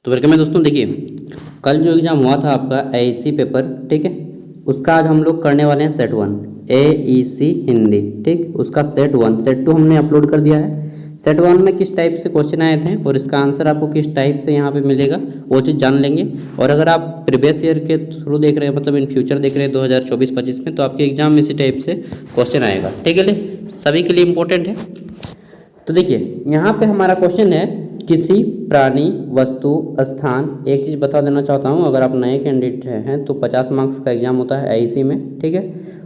तो वेलकम है दोस्तों। देखिए, कल जो एग्ज़ाम हुआ था आपका AEC पेपर, ठीक है, उसका आज हम लोग करने वाले हैं सेट 1 AEC हिंदी, ठीक। उसका सेट 1 सेट 2 हमने अपलोड कर दिया है। सेट 1 में किस टाइप से क्वेश्चन आए थे और इसका आंसर आपको किस टाइप से यहाँ पे मिलेगा वो चीज़ जान लेंगे। और अगर आप प्रीवियस ईयर के थ्रू देख रहे हैं, मतलब इन फ्यूचर देख रहे हैं 2024-25 में, तो आपके एग्जाम में इसी टाइप से क्वेश्चन आएगा, ठीक है। सभी के लिए इम्पोर्टेंट है। तो देखिए, यहाँ पे हमारा क्वेश्चन है किसी प्राणी, वस्तु, स्थान। एक चीज़ बता देना चाहता हूँ, अगर आप नए कैंडिडेट हैं तो 50 मार्क्स का एग्जाम होता है AEC में, ठीक है,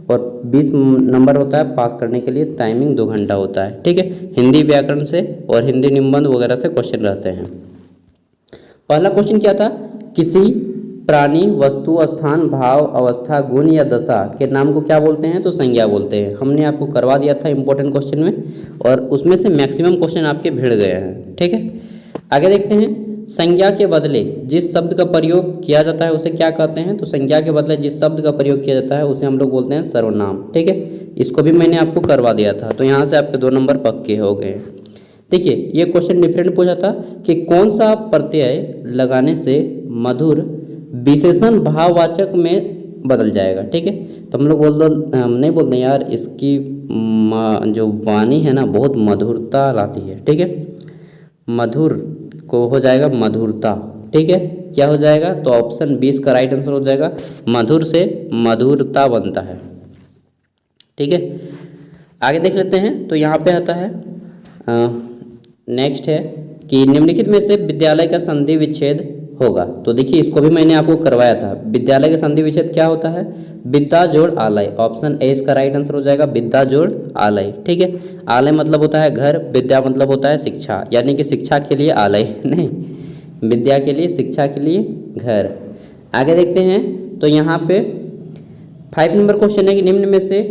और 20 नंबर होता है पास करने के लिए। टाइमिंग 2 घंटा होता है, ठीक है। हिंदी व्याकरण से और हिंदी निबंध वगैरह से क्वेश्चन रहते हैं। पहला क्वेश्चन क्या था? किसी प्राणी, वस्तु, स्थान, भाव, अवस्था, गुण या दशा के नाम को क्या बोलते हैं? तो संज्ञा बोलते हैं। हमने आपको करवा दिया था इंपॉर्टेंट क्वेश्चन में, और उसमें से मैक्सिमम क्वेश्चन आपके भिड़ गए हैं, ठीक है। आगे देखते हैं, संज्ञा के बदले जिस शब्द का प्रयोग किया जाता है उसे क्या कहते हैं? तो संज्ञा के बदले जिस शब्द का प्रयोग किया जाता है उसे हम लोग बोलते हैं सर्वनाम, ठीक है। इसको भी मैंने आपको करवा दिया था, तो यहाँ से आपके 2 नंबर पक्के हो गए। देखिए, ये क्वेश्चन डिफरेंट पूछा था कि कौन सा प्रत्यय लगाने से मधुर विशेषण भाववाचक में बदल जाएगा, ठीक है। तो हम लोग हम नहीं बोलते यार इसकी जो वाणी है ना बहुत मधुरता लाती है, ठीक है। मधुर को हो जाएगा मधुरता, ठीक है। क्या हो जाएगा? तो ऑप्शन 20 का राइट आंसर हो जाएगा। मधुर से मधुरता बनता है, ठीक है। आगे देख लेते हैं, तो यहाँ पे आता है नेक्स्ट है कि निम्नलिखित में से विद्यालय का संधि विच्छेद होगा। तो देखिए, इसको भी मैंने आपको करवाया था। विद्यालय का संधि विच्छेद क्या होता है? विद्या जोड़ आलय। ऑप्शन ए इसका राइट आंसर हो जाएगा, विद्या जोड़ आलय, ठीक है। आलय मतलब होता है घर, विद्या मतलब होता है शिक्षा, यानी कि शिक्षा के लिए आलय नहीं, विद्या के लिए, शिक्षा के लिए घर। आगे देखते हैं, तो यहाँ पे 5 नंबर क्वेश्चन है कि निम्न में से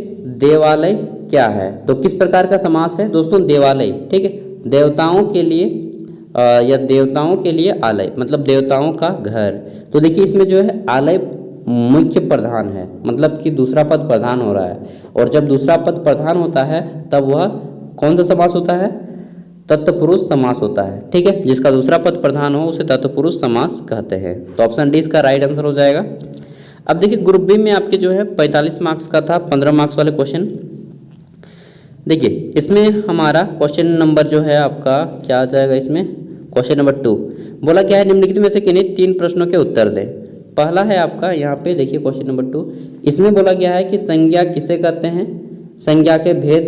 देवालय क्या है? तो किस प्रकार का समास है दोस्तों? देवालय, ठीक है। देवताओं के लिए या देवताओं के लिए आलय, मतलब देवताओं का घर। तो देखिए, इसमें जो है आलय मुख्य प्रधान है, मतलब कि दूसरा पद प्रधान हो रहा है। और जब दूसरा पद प्रधान होता है तब वह कौन सा समास होता है? तत्पुरुष समास होता है, ठीक है। जिसका दूसरा पद प्रधान हो उसे तत्पुरुष समास कहते हैं। तो ऑप्शन डी इसका राइट आंसर हो जाएगा। अब देखिए, ग्रुप बी में आपके जो है 45 मार्क्स का था, 15 मार्क्स वाले क्वेश्चन। देखिए, इसमें हमारा क्वेश्चन नंबर जो है आपका क्या आ जाएगा? इसमें क्वेश्चन नंबर 2 बोला क्या है? निम्नलिखित में से किन्हीं 3 प्रश्नों के उत्तर दें। पहला है आपका यहाँ पे देखिए क्वेश्चन नंबर 2, इसमें बोला गया है कि संज्ञा किसे कहते हैं, संज्ञा के भेद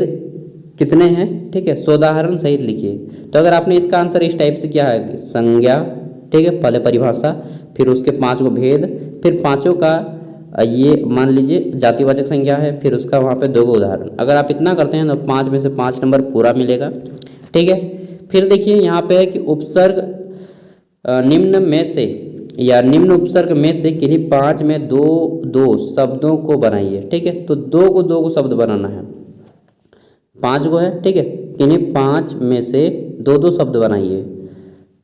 कितने हैं, ठीक है, सोदाहरण सहित लिखिए। तो अगर आपने इसका आंसर इस टाइप से किया है, संज्ञा, ठीक है, पहले परिभाषा, फिर उसके 5 गो भेद, फिर 5 का ये मान लीजिए जातिवाचक संज्ञा है, फिर उसका वहाँ पे 2 गो उदाहरण। अगर आप इतना करते हैं तो 5 में से 5 नंबर पूरा मिलेगा, ठीक है। फिर देखिए, यहाँ पे है कि उपसर्ग निम्न में से या निम्न उपसर्ग में से किन्हीं 5 में दो शब्दों को बनाइए, ठीक है। तो 2 को शब्द बनाना है, 5 गो है, ठीक है। किन्हीं 5 में से 2 शब्द बनाइए।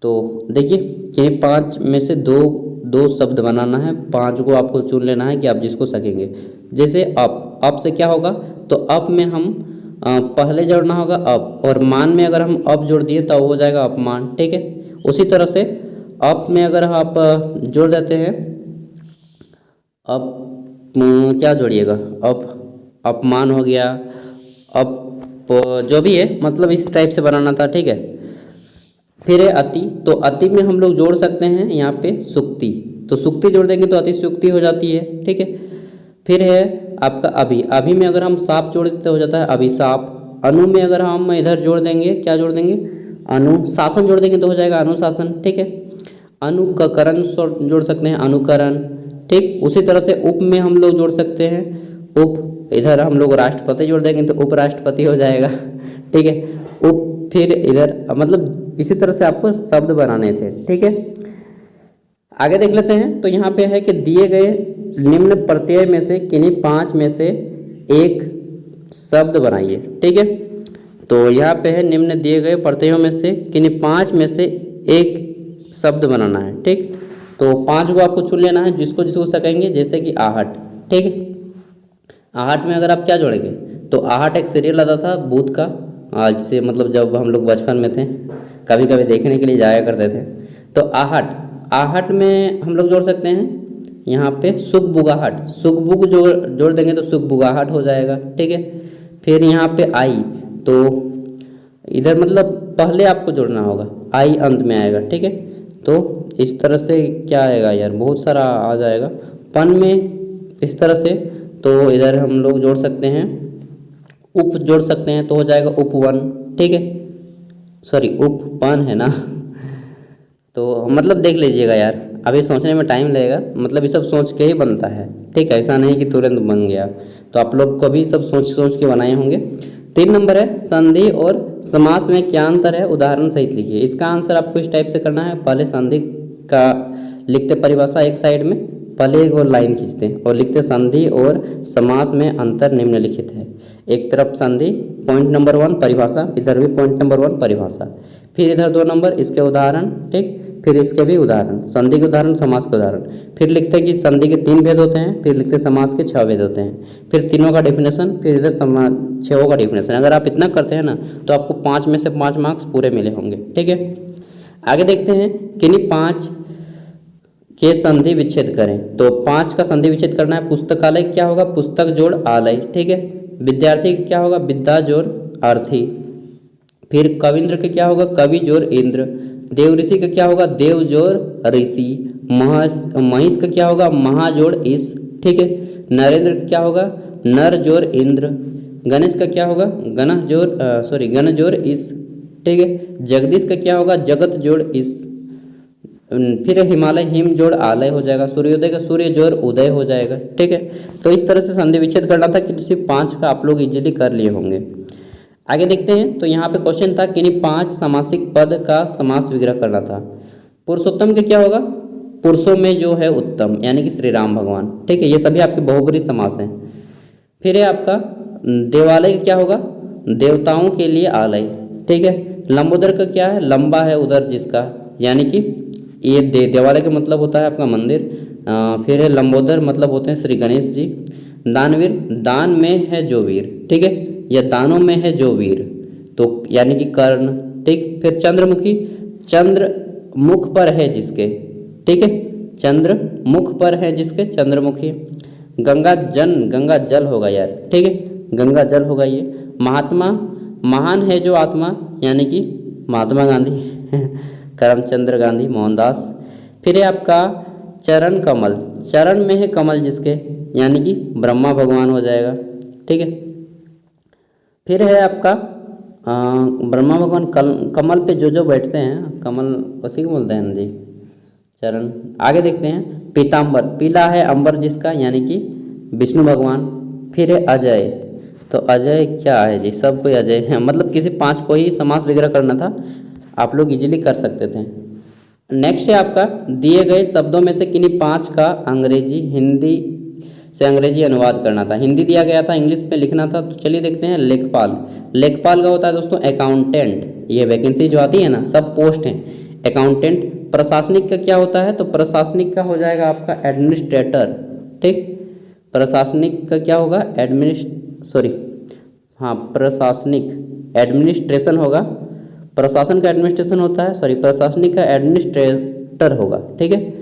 तो देखिए, किन्हीं 5 में से दो शब्द बनाना है, 5 को आपको चुन लेना है कि आप जिसको सकेंगे। जैसे अप से क्या होगा? तो अप में हम पहले जोड़ना होगा अप, और मान में अगर हम अप जोड़ दिए तो हो जाएगा अपमान, ठीक है। उसी तरह से अप में अगर आप जोड़ देते हैं अप, क्या जोड़िएगा? अपमान हो गया, जो भी है, मतलब इस टाइप से बनाना था, ठीक है। फिर है अति, तो अति में हम लोग जोड़ सकते हैं यहाँ पे सुक्ति, तो सुक्ति जोड़ देंगे तो अति सुक्ति हो जाती है, ठीक है। फिर है आपका अभी में अगर हम साप जोड़ देते हो जाता है अभिशाप। अनु में अगर हम इधर जोड़ देंगे, क्या जोड़ देंगे? अनुशासन जोड़ देंगे तो हो जाएगा अनुशासन, ठीक है। अनुकरण जोड़ सकते हैं, अनुकरण, ठीक। उसी तरह से उप में हम लोग जोड़ सकते हैं उप, इधर हम लोग राष्ट्रपति जोड़ देंगे तो उपराष्ट्रपति हो जाएगा, ठीक है। उप, फिर इधर मतलब इसी तरह से आपको शब्द बनाने थे, ठीक है। आगे देख लेते हैं, तो यहाँ पे है कि दिए गए निम्न प्रत्यय में से किन्हीं 5 में से एक शब्द बनाइए, ठीक है। तो यहाँ पे है निम्न दिए गए प्रत्ययों में से किन्हीं 5 में से एक शब्द बनाना है, ठीक। तो 5 को आपको चुन लेना है, जिसको जिसको सकेंगे। जैसे कि आहट, ठीक है। आहट में अगर आप क्या जोड़ेंगे? तो आहट एक सीरियल आता था बूथ का, आज से मतलब जब हम लोग बचपन में थे, कभी कभी देखने के लिए जाया करते थे। तो आहट आहट में हम लोग जोड़ सकते हैं यहाँ पे सुगबुगाहट, सुगबुग जोड़ देंगे तो सुगबुगाहट हो जाएगा, ठीक है। फिर यहाँ पे आई, तो इधर मतलब पहले आपको जोड़ना होगा, आई अंत में आएगा, ठीक है। तो इस तरह से क्या आएगा यार, बहुत सारा आ जाएगा। पन में इस तरह से, तो इधर हम लोग जोड़ सकते हैं, उप जोड़ सकते हैं तो हो जाएगा उपवन, ठीक है। सॉरी उपपन है ना तो मतलब देख लीजिएगा यार, अभी सोचने में टाइम लगेगा, मतलब ये सब सोच के ही बनता है, ठीक है, ऐसा नहीं कि तुरंत बन गया। तो आप लोग को भी सब सोच के बनाए होंगे। 3 नंबर है संधि और समास में क्या अंतर है, उदाहरण सहित लिखिए। इसका आंसर आपको इस टाइप से करना है, पहले संधि का लिखते परिभाषा एक साइड में, पहले एक और लाइन खींचते हैं और लिखते संधि और समास में अंतर निम्नलिखित है। एक तरफ संधि पॉइंट नंबर 1 परिभाषा, इधर भी पॉइंट नंबर 1 परिभाषा, फिर इधर 2 नंबर इसके उदाहरण, ठीक, फिर इसके भी उदाहरण, संधि के उदाहरण, समास के उदाहरण, फिर लिखते हैं कि संधि के 3 भेद होते हैं, फिर लिखते हैं समास के 6 भेद होते हैं, फिर तीनों का डेफिनेशन, फिर इधर 6 का डेफिनेशन। अगर आप इतना करते हैं ना तो आपको 5 में से 5 मार्क्स पूरे मिले होंगे, ठीक है। आगे देखते हैं किन्हीं 5 के संधि विच्छेद करें। तो 5 का संधि विच्छेद करना है। पुस्तकालय क्या होगा, पुस्तक जोड़ आलय, ठीक है। विद्यार्थी क्या होगा, विद्या जोड़ अर्थी। फिर कविंद्र के क्या होगा, कवि जोड़ इंद्र। देव ऋषि का क्या होगा, देव जोड़ ऋषि। महिष का क्या होगा, महा जोड़ ईश, ठीक है। नरेंद्र का क्या होगा, नर जोड़ इंद्र। गणेश का क्या होगा, गण जोड़ ईश, ठीक है। जगदीश का क्या होगा, जगत जोड़ ईश। फिर हिमालय हिम जोड़ आलय हो जाएगा। सूर्योदय का सूर्य जोड़ उदय हो जाएगा, ठीक है। तो इस तरह से संधि विच्छेद करना था कि सिर्फ 5 का आप लोग इजीली कर लिए होंगे। आगे देखते हैं, तो यहाँ पे क्वेश्चन था कि 5 समासिक पद का समास विग्रह करना था। पुरुषोत्तम के क्या होगा, पुरुषों में जो है उत्तम, यानी कि श्री राम भगवान, ठीक है। ये सभी आपके बहुब्रीहि समास हैं। फिर है आपका देवालय का क्या होगा, देवताओं के लिए आलय, ठीक है। लंबोदर का क्या है, लंबा है उदर जिसका, यानी कि ये देवालय का मतलब होता है आपका मंदिर। फिर है लंबोदर मतलब होते हैं श्री गणेश जी। दानवीर, दान में है जो वीर, ठीक है, या दानों में है जो वीर, तो यानी कि कर्ण, ठीक। फिर चंद्रमुखी, चंद्र मुख पर है जिसके, ठीक है, चंद्र मुख पर है जिसके, चंद्रमुखी। गंगा जल होगा यार, ठीक है, गंगा जल होगा ये। महात्मा, महान है जो आत्मा, यानी कि महात्मा गांधी करमचंद्र गांधी, मोहनदास। फिर है आपका चरण कमल, चरण में है कमल जिसके, यानी कि ब्रह्मा भगवान हो जाएगा, ठीक है। फिर है आपका ब्रह्मा भगवान कमल पे जो बैठते हैं, कमल उसी को बोलते हैं ना जी, चरण। आगे देखते हैं पीताम्बर, पीला है अंबर जिसका, यानी कि विष्णु भगवान। फिर है अजय, तो अजय क्या है जी, सब कोई अजय है, मतलब किसी 5 को ही समास वगैरह करना था, आप लोग इजीली कर सकते थे। नेक्स्ट है आपका दिए गए शब्दों में से किन्हीं 5 का अंग्रेजी हिंदी से अंग्रेजी अनुवाद करना था। हिंदी दिया गया था, इंग्लिश में लिखना था। तो चलिए देखते हैं। लेखपाल, लेखपाल का होता है दोस्तों अकाउंटेंट, ये वैकेंसी जो आती है ना, सब पोस्ट हैं अकाउंटेंट। प्रशासनिक का क्या होता है, तो प्रशासनिक का हो जाएगा आपका एडमिनिस्ट्रेटर, ठीक। प्रशासनिक का क्या होगा, प्रशासनिक एडमिनिस्ट्रेशन होगा, प्रशासन का एडमिनिस्ट्रेशन होता है, प्रशासनिक का एडमिनिस्ट्रेटर होगा, ठीक है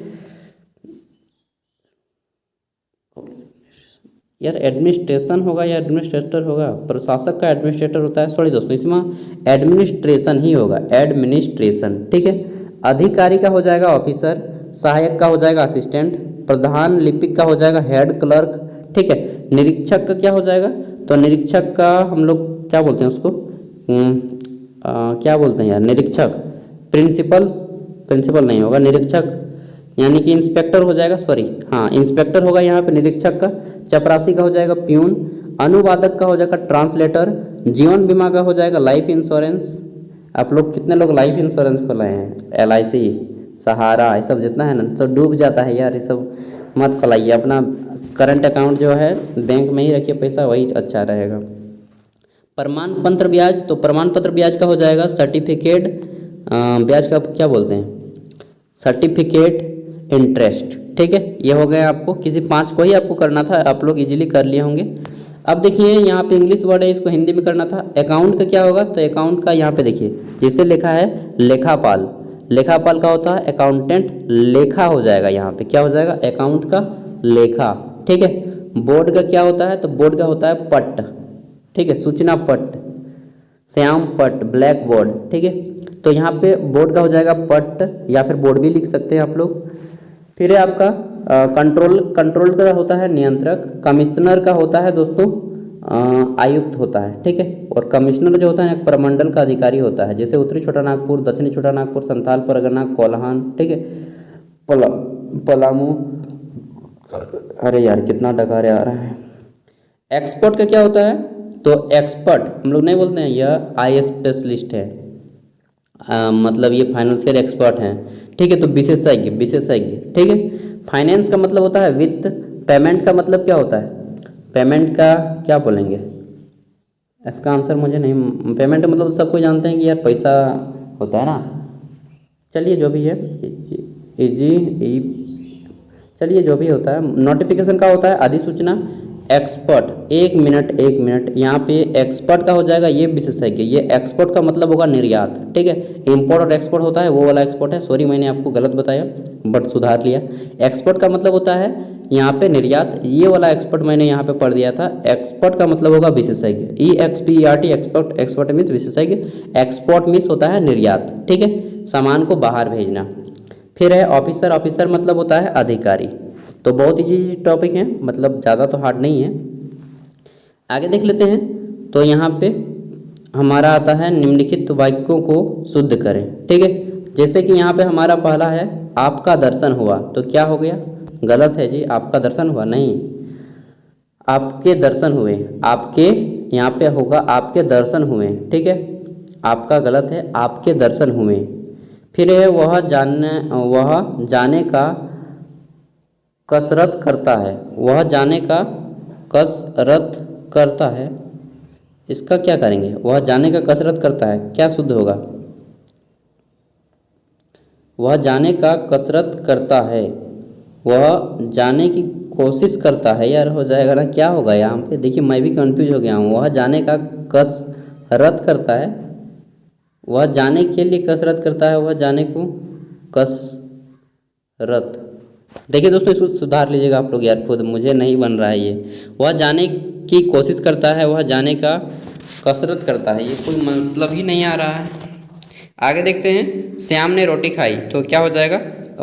यार। एडमिनिस्ट्रेशन होगा या एडमिनिस्ट्रेटर होगा, प्रशासक का एडमिनिस्ट्रेटर होता है, सॉरी दोस्तों, इसमें एडमिनिस्ट्रेशन ही होगा, एडमिनिस्ट्रेशन, ठीक है। अधिकारी का हो जाएगा ऑफिसर, सहायक का हो जाएगा असिस्टेंट, प्रधान लिपिक का हो जाएगा हेड क्लर्क, ठीक है। निरीक्षक का क्या हो जाएगा, तो निरीक्षक का हम लोग क्या बोलते हैं उसको, क्या बोलते हैं यार, निरीक्षक। प्रिंसिपल नहीं होगा, निरीक्षक यानी कि इंस्पेक्टर हो जाएगा, इंस्पेक्टर होगा यहाँ पे निरीक्षक का। चपरासी का हो जाएगा प्यून, अनुवादक का हो जाएगा ट्रांसलेटर, जीवन बीमा का हो जाएगा लाइफ इंश्योरेंस। आप लोग कितने लोग लाइफ इंश्योरेंस खोलाए हैं, LIC, सहारा, ये सब जितना है ना, तो डूब जाता है यार, ये सब मत खोलाइए। अपना करंट अकाउंट जो है बैंक में ही रखिए पैसा, वही अच्छा रहेगा। प्रमाण पत्र ब्याज, तो प्रमाण पत्र ब्याज का हो जाएगा सर्टिफिकेट ब्याज का क्या बोलते हैं, सर्टिफिकेट इंटरेस्ट, ठीक है। ये हो गया, आपको किसी 5 को ही आपको करना था, आप लोग इजीली कर लिए होंगे। अब देखिए यहाँ पे इंग्लिश वर्ड है, इसको हिंदी में करना था। अकाउंट का क्या होगा, तो अकाउंट का यहाँ पे देखिए जैसे लिखा है लेखापाल, लेखापाल का होता है अकाउंटेंट, लेखा हो जाएगा यहाँ पे, क्या हो जाएगा, अकाउंट का लेखा, ठीक है। बोर्ड का क्या होता है, तो बोर्ड का होता है पट, ठीक है, सूचना पट, श्याम पट, ब्लैक बोर्ड, ठीक है। तो यहाँ पे बोर्ड का हो जाएगा पट, या फिर बोर्ड भी लिख सकते हैं आप लोग। फिर है आपका कंट्रोल का होता है नियंत्रक, कमिश्नर का होता है दोस्तों आयुक्त होता है, ठीक है। और कमिश्नर जो होता है एक प्रमंडल का अधिकारी होता है, जैसे उत्तरी छोटा नागपुर, दक्षिणी छोटा नागपुर, संथाल परगना, कोल्हान, ठीक है, पलामू, अरे यार कितना डकारे आ रहा है। एक्सपर्ट का क्या होता है, तो एक्सपर्ट हम लोग नहीं बोलते हैं यह आई स्पेशलिस्ट है, मतलब ये फाइनेंशियल एक्सपर्ट हैं, ठीक है। तो विशेषज्ञ, विशेषज्ञ, ठीक है। फाइनेंस का मतलब होता है वित्त, पेमेंट का मतलब क्या होता है, पेमेंट का क्या बोलेंगे, इसका आंसर मुझे नहीं, पेमेंट का मतलब सबको जानते हैं कि यार पैसा होता है ना, चलिए जो भी है, चलिए जो भी होता है। नोटिफिकेशन का होता है अधिसूचना, एक्सपर्ट, एक मिनट यहाँ पे एक्सपर्ट का हो जाएगा ये विशेषज्ञ, ये एक्सपोर्ट का मतलब होगा निर्यात, ठीक है। इम्पोर्ट और एक्सपोर्ट होता है वो वाला एक्सपोर्ट है, सॉरी मैंने आपको गलत बताया बट सुधार लिया। एक्सपोर्ट का मतलब होता है यहाँ पे निर्यात, ये वाला एक्सपोर्ट मैंने यहाँ पे पढ़ दिया था। एक्सपोर्ट का मतलब होगा विशेषज्ञ, EXPERT, एक्सपोर्ट, एक्सपोर्ट मीन्स विशेषज्ञ, एक्सपोर्ट मीन्स होता है निर्यात, ठीक है, सामान को बाहर भेजना। फिर है ऑफिसर, ऑफिसर मतलब होता है अधिकारी। तो बहुत इजी टॉपिक है, मतलब ज़्यादा तो हार्ड नहीं है। आगे देख लेते हैं। तो यहाँ पे हमारा आता है निम्नलिखित वाक्यों को शुद्ध करें, ठीक है। जैसे कि यहाँ पे हमारा पहला है आपका दर्शन हुआ, तो क्या हो गया, गलत है जी, आपका दर्शन हुआ नहीं, आपके दर्शन हुए, आपके यहाँ पे होगा आपके दर्शन हुए, ठीक है, आपका गलत है, आपके दर्शन हुए। फिर है वह जाने का कसरत करता है, वह जाने का कसरत करता है, इसका क्या करेंगे, वह जाने का कसरत करता है, क्या शुद्ध होगा, वह जाने का कसरत करता है, वह जाने की कोशिश करता है, यार हो जाएगा ना, क्या होगा यहाँ पे, देखिए मैं भी कंफ्यूज हो गया हूँ। वह जाने का कसरत करता है, वह जाने के लिए कसरत करता है, वह जाने को कसरत, देखिए दोस्तों इसको सुधार लीजिएगा आप लोग यार खुद, मुझे नहीं बन रहा है ये। वह जाने की कोशिश करता है, वह जाने का कसरत करता है, ये कोई मतलब ही नहीं आ रहा है। आगे देखते हैं। श्याम ने रोटी खाई, तो क्या हो जाएगा,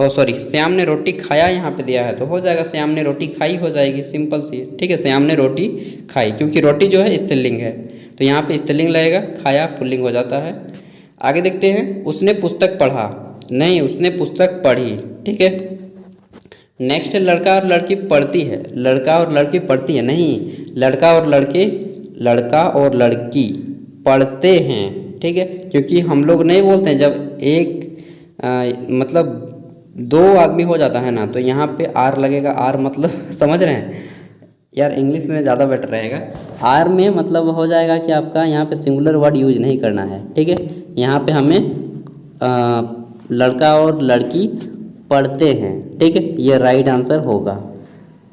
सॉरी श्याम ने रोटी खाया यहाँ पे दिया है, तो हो जाएगा श्याम ने रोटी खाई हो जाएगी, सिंपल सी है, ठीक है। श्याम ने रोटी खाई, क्योंकि रोटी जो है स्त्रीलिंग है, तो यहाँ पे स्त्रीलिंग लगेगा, खाया पुल्लिंग हो जाता है। आगे देखते हैं। उसने पुस्तक पढ़ा, नहीं उसने पुस्तक पढ़ी, ठीक है। नेक्स्ट है लड़का और लड़की पढ़ती है, लड़का और लड़की पढ़ती है नहीं, लड़का और लड़की पढ़ते हैं, ठीक है। क्योंकि हम लोग नहीं बोलते हैं जब एक मतलब दो आदमी हो जाता है ना, तो यहाँ पे आर लगेगा, आर मतलब समझ रहे हैं यार, इंग्लिश में ज़्यादा बेटर रहेगा। आर में मतलब हो जाएगा कि आपका यहाँ पे सिंगुलर वर्ड यूज नहीं करना है, ठीक है। यहाँ पे हमें लड़का और लड़की पढ़ते हैं, ठीक है, ये राइट आंसर होगा।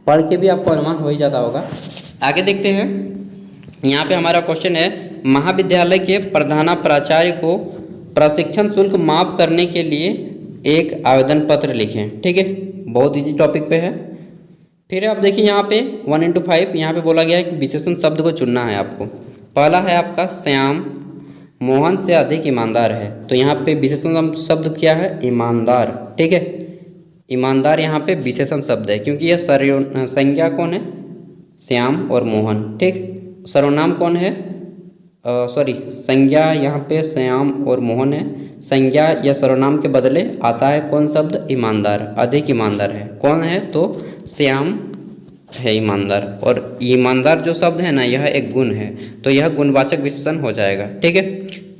पढ़ के भी आपको अनुमान हो ही जाता होगा। आगे देखते हैं। यहाँ पे हमारा क्वेश्चन है महाविद्यालय के प्रधानाचार्य को प्रशिक्षण शुल्क माफ करने के लिए एक आवेदन पत्र लिखें, ठीक है, बहुत इजी टॉपिक पे है। फिर आप देखिए यहाँ पे 1/5 यहाँ पे बोला गया है कि विशेषण शब्द को चुनना है आपको। पहला है आपका श्याम मोहन से अधिक ईमानदार है, तो यहाँ पे विशेषण शब्द क्या है, ईमानदार, ठीक है। ईमानदार यहाँ पे विशेषण शब्द है, क्योंकि यह संज्ञा कौन है, श्याम और मोहन, ठीक। सर्वनाम कौन है, सॉरी संज्ञा यहाँ पे श्याम और मोहन है, संज्ञा या सर्वनाम के बदले आता है कौन शब्द, ईमानदार, अधिक ईमानदार है, कौन है तो श्याम है ईमानदार। और ईमानदार जो शब्द है ना यह एक गुण है, तो यह गुणवाचक विशेषण हो जाएगा, ठीक है।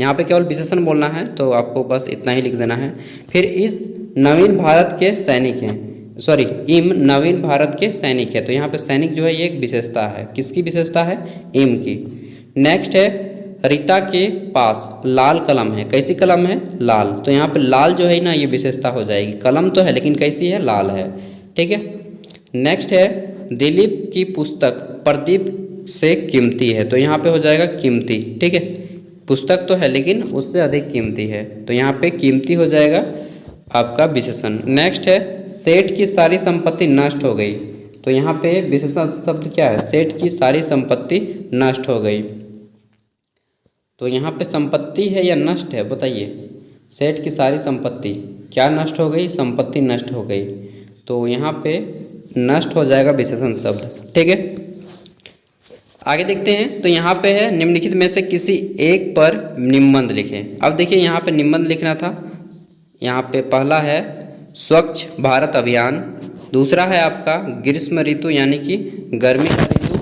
यहाँ पे केवल विशेषण बोलना है, तो आपको बस इतना ही लिख देना है। फिर इस नवीन भारत के सैनिक हैं, सॉरी इम नवीन भारत के सैनिक है, तो यहाँ पे सैनिक जो है ये एक विशेषता है, किसकी विशेषता है, इम की। नेक्स्ट है रीता के पास लाल कलम है, कैसी कलम है, लाल, तो यहाँ पे लाल जो है ना ये विशेषता हो जाएगी, कलम तो है लेकिन कैसी है, लाल है, ठीक है। नेक्स्ट है दिलीप की पुस्तक प्रदीप से कीमती है, तो यहाँ पे हो जाएगा कीमती, ठीक है। पुस्तक तो है लेकिन उससे अधिक कीमती है, तो यहाँ पे कीमती हो जाएगा आपका विशेषण। नेक्स्ट है सेठ की सारी संपत्ति नष्ट हो गई, तो यहाँ पे विशेषण शब्द क्या है, सेठ की सारी संपत्ति नष्ट हो गई। तो यहाँ पे संपत्ति है या नष्ट है बताइए। सेठ की सारी संपत्ति क्या नष्ट हो गई, संपत्ति नष्ट हो गई, तो यहाँ पे नष्ट हो जाएगा विशेषण शब्द, ठीक है। आगे देखते हैं, तो यहाँ पे है निम्नलिखित में से किसी एक पर निबंध लिखें। अब देखिए यहाँ पे निबंध लिखना था, यहाँ पे पहला है स्वच्छ भारत अभियान, दूसरा है आपका ग्रीष्म ऋतु यानी कि गर्मी का ऋतु,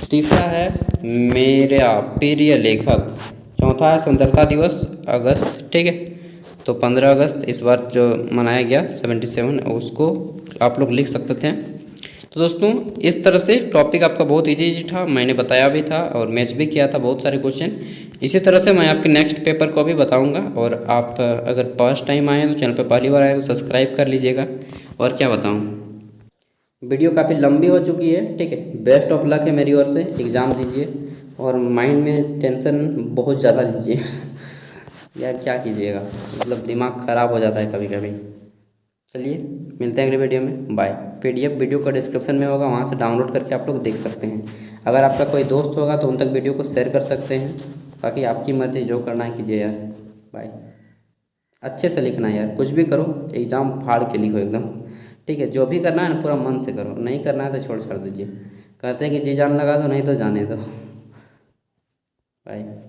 तीसरा है मेरा प्रिय लेखक, चौथा है स्वतंत्रता दिवस अगस्त, ठीक है। तो 15 अगस्त इस बार जो मनाया गया 77 उसको आप लोग लिख सकते थे। तो दोस्तों इस तरह से टॉपिक आपका बहुत इजी था, मैंने बताया भी था और मैच भी किया था बहुत सारे क्वेश्चन। इसी तरह से मैं आपके नेक्स्ट पेपर को भी बताऊंगा, और आप अगर फर्स्ट टाइम आए तो चैनल पर पहली बार आए तो सब्सक्राइब कर लीजिएगा। और क्या बताऊं, वीडियो काफ़ी लंबी हो चुकी है, ठीक है। बेस्ट ऑफ लक है मेरी ओर से, एग्ज़ाम दीजिए और माइंड में टेंशन बहुत ज़्यादा लीजिए यार क्या कीजिएगा, मतलब दिमाग ख़राब हो जाता है कभी कभी। चलिए मिलते हैं अगले वीडियो में, बाय। PDF वीडियो का डिस्क्रिप्शन में होगा, वहाँ से डाउनलोड करके आप लोग देख सकते हैं। अगर आपका कोई दोस्त होगा तो उन तक वीडियो को शेयर कर सकते हैं। बाकी आपकी मर्ज़ी, जो करना है कीजिए यार, बाय। अच्छे से लिखना है यार, कुछ भी करो एग्ज़ाम फाड़ के लिखो एकदम, ठीक है। जो भी करना है ना पूरा मन से करो, नहीं करना है तो छोड़ दीजिए। कहते हैं कि जी जान लगा दो, नहीं तो जाने दो। बाय।